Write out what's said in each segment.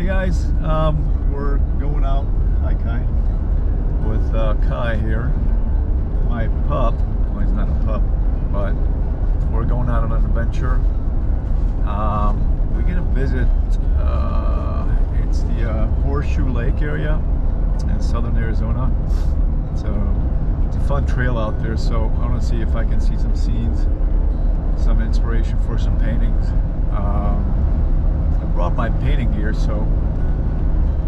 Hey guys, we're going out, hi Kai, with Kai here, my pup. Well, he's not a pup, but we're going out on an adventure. We're gonna visit, it's the Horseshoe Lake area in southern Arizona. So it's a fun trail out there, so I want to see if I can see some scenes, some inspiration for some paintings. I brought my painting gear, so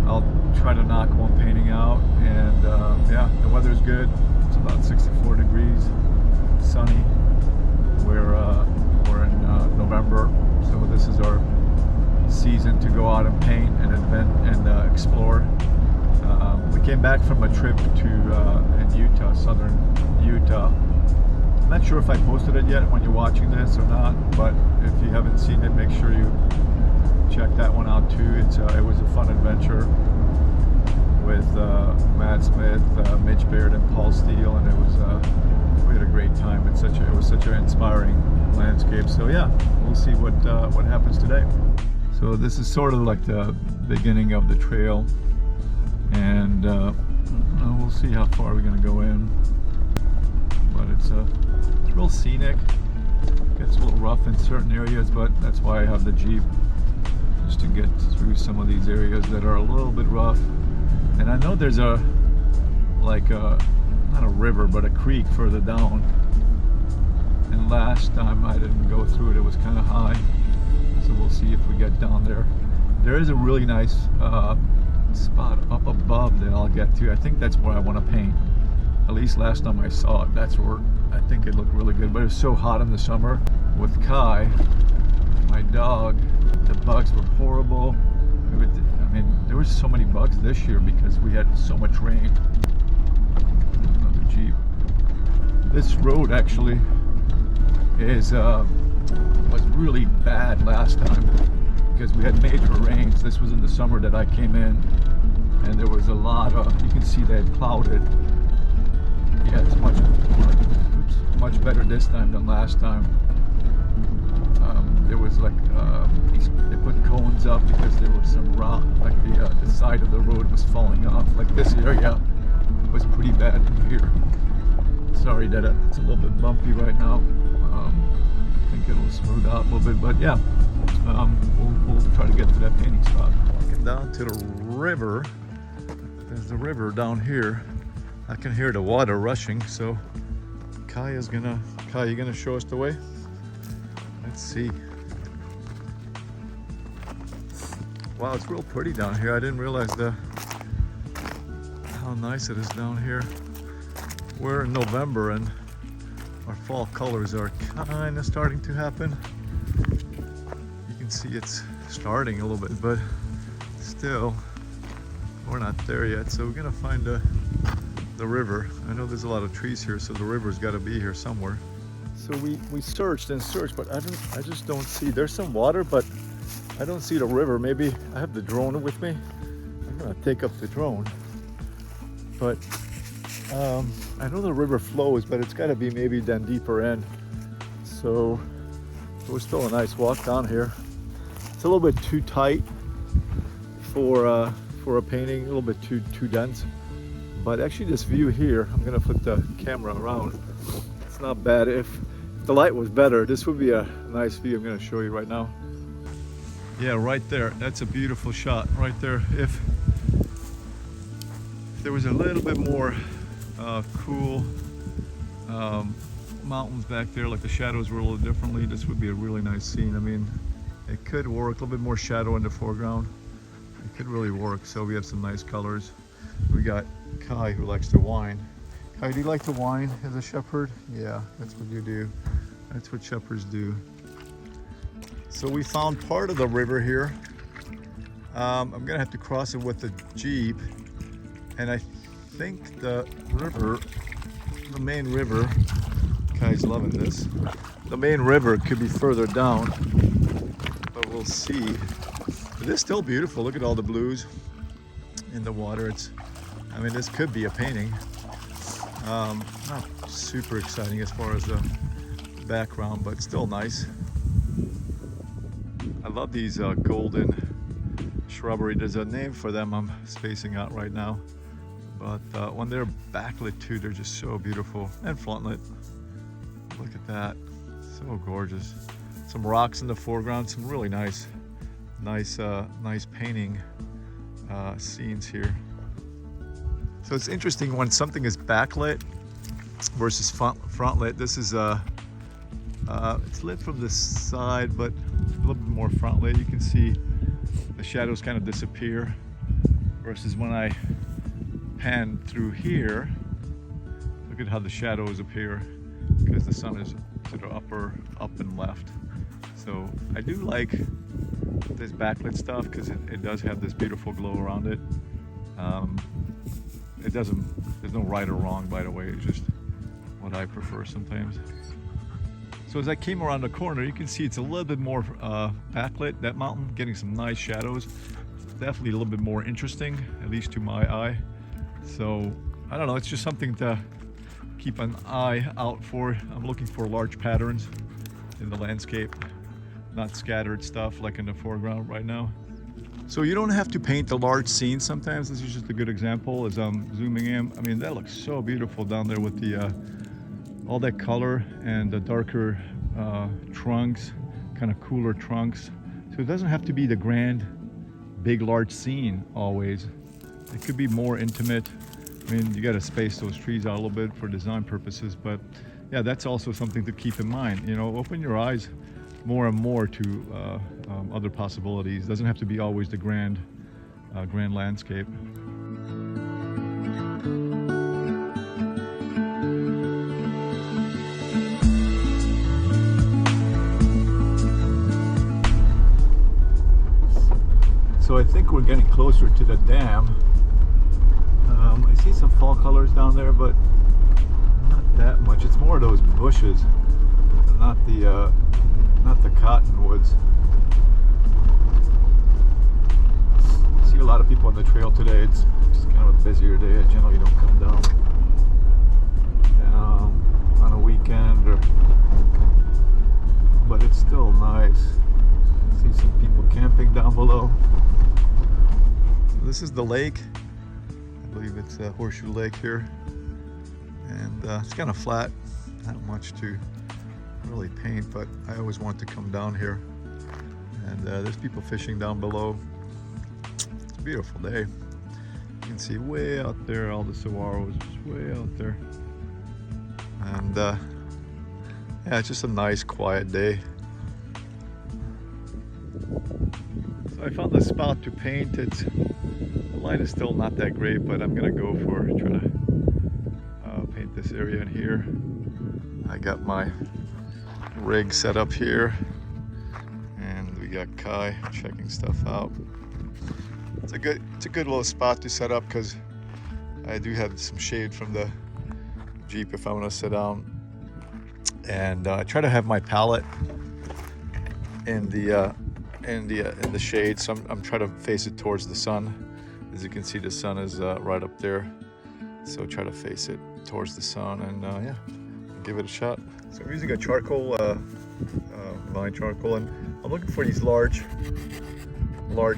I'll try to knock one painting out. And yeah, the weather's good. It's about 64 degrees, sunny. We're in November, so this is our season to go out and paint and explore. We came back from a trip to in Utah, southern Utah. I'm not sure if I posted it yet when you're watching this or not, but if you haven't seen it, make sure you check that one out too. It was a fun adventure with Matt Smith, Mitch Baird, and Paul Steele, and we had a great time. It was such an inspiring landscape. So yeah, we'll see what happens today. So this is sort of like the beginning of the trail, and we'll see how far we're gonna go in. But it's real scenic. Gets a little rough in certain areas, but that's why I have the Jeep, just to get through some of these areas that are a little bit rough. And I know there's not a river, but a creek further down. And last time I didn't go through it, it was kind of high. So we'll see if we get down there. There is a really nice spot up above that I'll get to. I think that's where I want to paint. At least last time I saw it, that's where I think it looked really good. But it was so hot in the summer with Kai, my dog. The bugs were horrible. I mean, there was so many bugs this year because we had so much rain. Another Jeep. This road actually was really bad last time because we had major rains. This was in the summer that I came in, and there was a lot of, you can see they had plowed it. Yeah, it's much better this time than last time. There was like they put cones up because there was some rock, like the side of the road was falling off. Like this area was pretty bad in here. Sorry that it's a little bit bumpy right now. I think it'll smooth out a little bit, but yeah, we'll try to get to that painting spot. Walking down to the river. There's the river down here. I can hear the water rushing, so Kai, you gonna show us the way? Let's see. Wow, it's real pretty down here. I didn't realize how nice it is down here. We're in November and our fall colors are kind of starting to happen. You can see it's starting a little bit, but still, we're not there yet. So we're gonna find the river. I know there's a lot of trees here, so the river's got to be here somewhere. So we searched and searched, but I just don't see. There's some water, but I don't see the river. Maybe I have the drone with me. I'm gonna take up the drone. But I know the river flows, but it's got to be maybe down deeper end. So it was still a nice walk down here. It's a little bit too tight for a painting, a little bit too dense. But actually this view here, I'm gonna flip the camera around. It's not bad. If the light was better, this would be a nice view. I'm gonna show you right now. Yeah, right there. That's a beautiful shot right there. If there was a little bit more cool mountains back there, like the shadows were a little differently, this would be a really nice scene. I mean, it could work. A little bit more shadow in the foreground. It could really work. So we have some nice colors. We got Kai, who likes to whine. Kai, do you like to whine as a shepherd? Yeah, that's what you do. That's what shepherds do. So we found part of the river here. I'm gonna have to cross it with the Jeep, and I think the main river, Kai's loving this. The main river could be further down, but we'll see. It is still beautiful. Look at all the blues in the water. I mean, this could be a painting. Not super exciting as far as the background, but still nice. I love these golden shrubbery. There's a name for them I'm spacing out right now. But when they're backlit too, they're just so beautiful. And frontlit. Look at that. So gorgeous. Some rocks in the foreground, some really nice painting scenes here. So it's interesting when something is backlit versus frontlit. This is it's lit from the side, but a little bit more frontlit. You can see the shadows kind of disappear, versus when I pan through here, look at how the shadows appear because the sun is to the up and left. So I do like this backlit stuff because it does have this beautiful glow around it. There's no right or wrong, by the way. It's just what I prefer sometimes. So as I came around the corner, you can see it's a little bit more backlit, that mountain, getting some nice shadows. Definitely a little bit more interesting, at least to my eye. So I don't know, it's just something to keep an eye out for. I'm looking for large patterns in the landscape, not scattered stuff like in the foreground right now. So you don't have to paint the large scenes sometimes. This is just a good example as I'm zooming in. I mean, that looks so beautiful down there with the all that color and the darker trunks, kind of cooler trunks. So it doesn't have to be the grand, big, large scene always. It could be more intimate. I mean, you got to space those trees out a little bit for design purposes, but yeah, that's also something to keep in mind. You know, open your eyes more and more to other possibilities. It doesn't have to be always the grand landscape. So I think we're getting closer to the dam. I see some fall colors down there, but not that much. It's more of those bushes, not the cottonwoods. I see a lot of people on the trail today. It's just kind of a busier day. I generally don't come down on a weekend, but it's still nice. I see some people camping down below. This is the lake. I believe it's Horseshoe Lake here, and it's kind of flat, not much to really paint, but I always want to come down here. And there's people fishing down below. It's a beautiful day. You can see way out there all the saguaros, just way out there. And yeah, it's just a nice quiet day. So I found a spot to paint. The light is still not that great, but I'm gonna go for trying to paint this area in here. I got my rig set up here, and we got Kai checking stuff out. It's a good little spot to set up because I do have some shade from the Jeep if I want to sit down, and I try to have my palette in the shade, so I'm trying to face it towards the sun. As you can see, the sun is right up there, so try to face it towards the sun, and yeah, give it a shot. So I'm using a charcoal, vine charcoal, and I'm looking for these large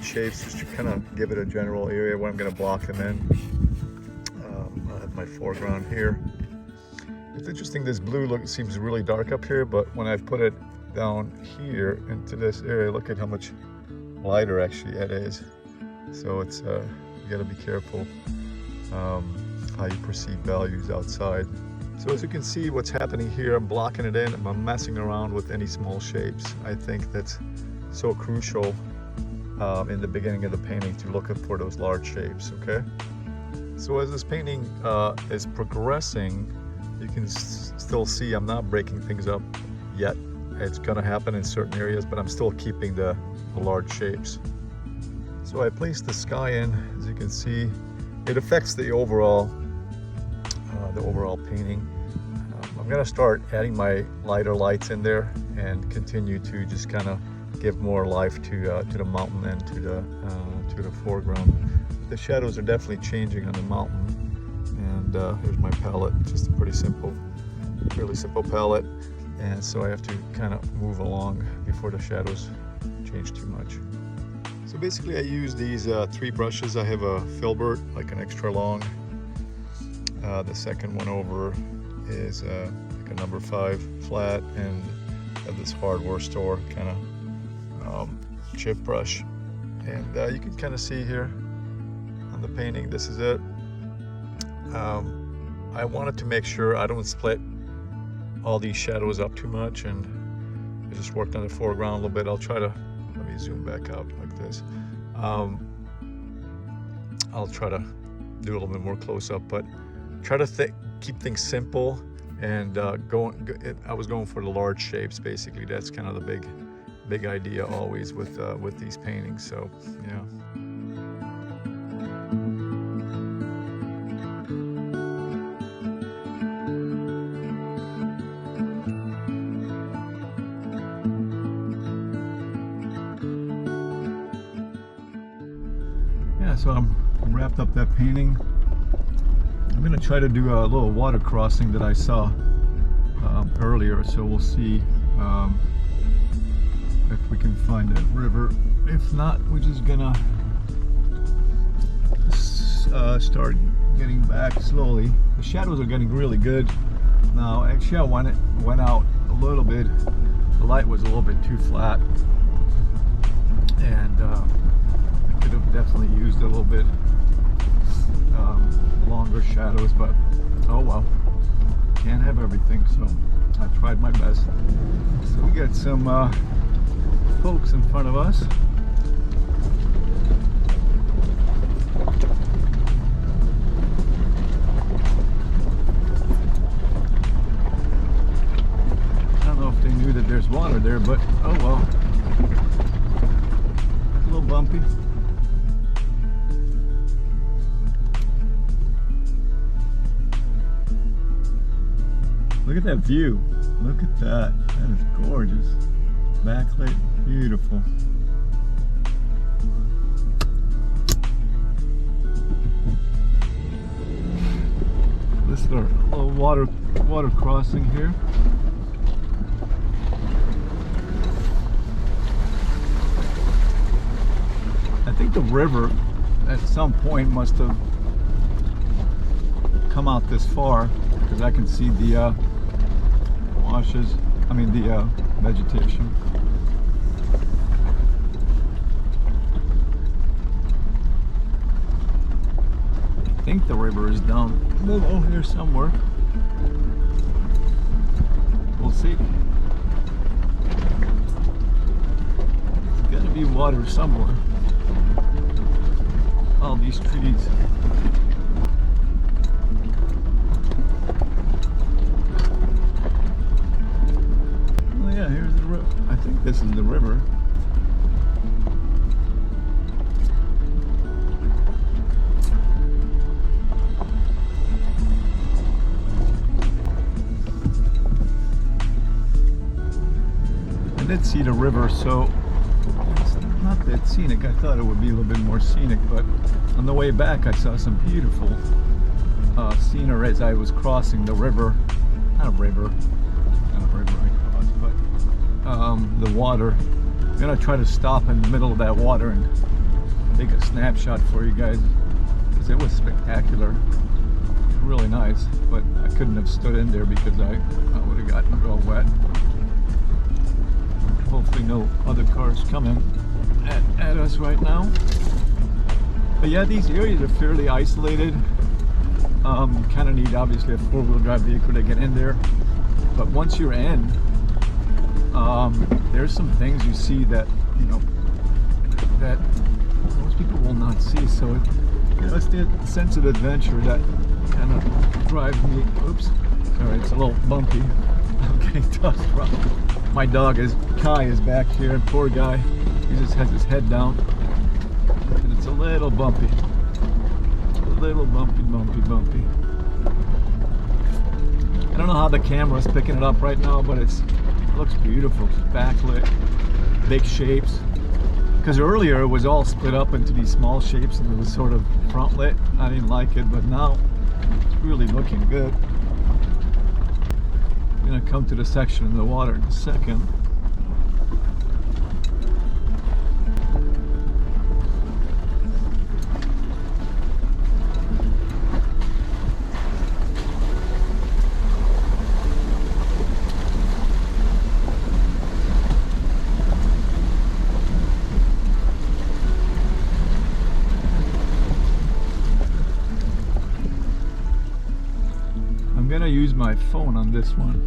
shapes just to kind of give it a general area where I'm going to block them in. I have my foreground here. It's interesting, this blue seems really dark up here, but when I put it down here into this area, look at how much lighter actually it is. So it's you got to be careful how you perceive values outside. So as you can see, what's happening here, I'm blocking it in, I'm messing around with any small shapes. I think that's so crucial in the beginning of the painting, to look for those large shapes, okay? So as this painting is progressing, you can still see I'm not breaking things up yet. It's gonna happen in certain areas, but I'm still keeping the large shapes. So I placed the sky in. As you can see, it affects the overall painting. I'm gonna start adding my lighter lights in there and continue to just kind of give more life to the mountain and to the foreground. The shadows are definitely changing on the mountain. And here's my palette, just a pretty simple, really simple palette. And so I have to kind of move along before the shadows change too much. So So basically I use these 3 brushes. I have a filbert, like an extra long. The second one over is like a number 5 flat, and I have this hardware store kind of chip brush. And you can kind of see here on the painting, this is it. I wanted to make sure I don't split all these shadows up too much, and I just worked on the foreground a little bit. I'll try to, let me zoom back out like this. I'll try to do a little bit more close up, but try to keep things simple, and I was going for the large shapes basically. That's kind of the big idea always with these paintings. So yeah. So I'm wrapped up that painting. I'm gonna try to do a little water crossing that I saw earlier, so we'll see if we can find that river. If not, we're just gonna start getting back slowly. The shadows are getting really good now. Actually, I went out a little bit. The light was a little bit too flat, and could have definitely used a little bit longer shadows, but oh well, can't have everything, so I tried my best. So we got some folks in front of us. I don't know if they knew that there's water there, but oh well. A little bumpy. Look at that view. Look at that. That is gorgeous. Backlit, beautiful. This is our little water crossing here. I think the river at some point must have come out this far, because I can see the the vegetation. I think the river is down below here somewhere. We'll see. There's gotta be water somewhere. All these trees. Yeah, here's the river. I think this is the river. I did see the river, so it's not that scenic. I thought it would be a little bit more scenic, but on the way back I saw some beautiful scenery as I was crossing the river. Not a river. The water. I'm gonna try to stop in the middle of that water and take a snapshot for you guys, because it was spectacular. Really nice, but I couldn't have stood in there because I would have gotten all wet. Hopefully no other cars coming at us right now. But yeah, these areas are fairly isolated. Kind of need obviously a 4-wheel drive vehicle to get in there, but once you're in, there's some things you see that, that most people will not see. So it's the sense of adventure that kind of drives me. Oops, sorry, it's a little bumpy. I'm getting tossed from. My dog Kai is back here. Poor guy, he just has his head down, and it's a little bumpy. A little bumpy. I don't know how the camera's picking it up right now, but it looks beautiful. It's backlit, big shapes. Because earlier it was all split up into these small shapes and it was sort of front lit. I didn't like it, but now it's really looking good. I'm gonna come to the section in the water in a second. use my phone on this one.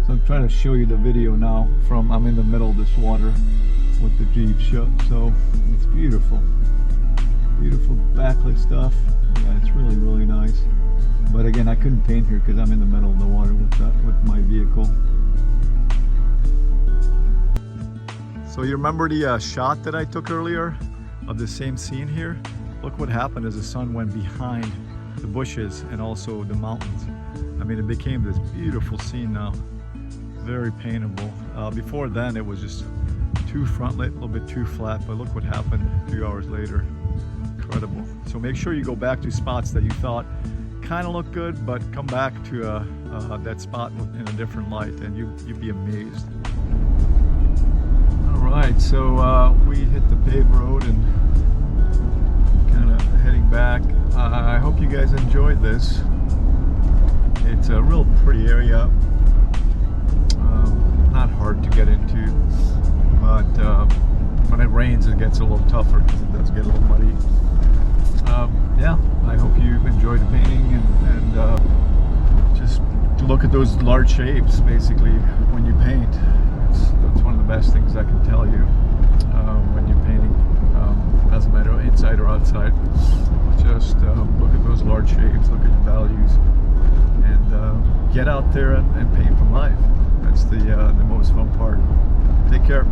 So I'm trying to show you the video now from, I'm in the middle of this water with the Jeep shut. So it's beautiful. Beautiful backlit stuff. Yeah, it's really, really nice. But again, I couldn't paint here because I'm in the middle of the water with my vehicle. So you remember the shot that I took earlier of the same scene here? Look what happened as the sun went behind the bushes and also the mountains. I mean, it became this beautiful scene now. Very paintable. Before then, it was just too front lit, a little bit too flat, but look what happened a few hours later. Incredible. So make sure you go back to spots that you thought kind of look good, but come back to that spot in a different light and you'd be amazed. All right, so we hit the paved road and kind of heading back. I hope you guys enjoyed this. It's a real pretty area. Not hard to get into, but when it rains it gets a little tougher because it does get a little muddy. Yeah, I hope you enjoyed the painting and just look at those large shapes basically when you paint. That's one of the best things I can tell you when you're painting. Doesn't matter inside or outside. Just look at those large shapes, look at the values, and get out there and paint from life. That's the most fun part. Take care.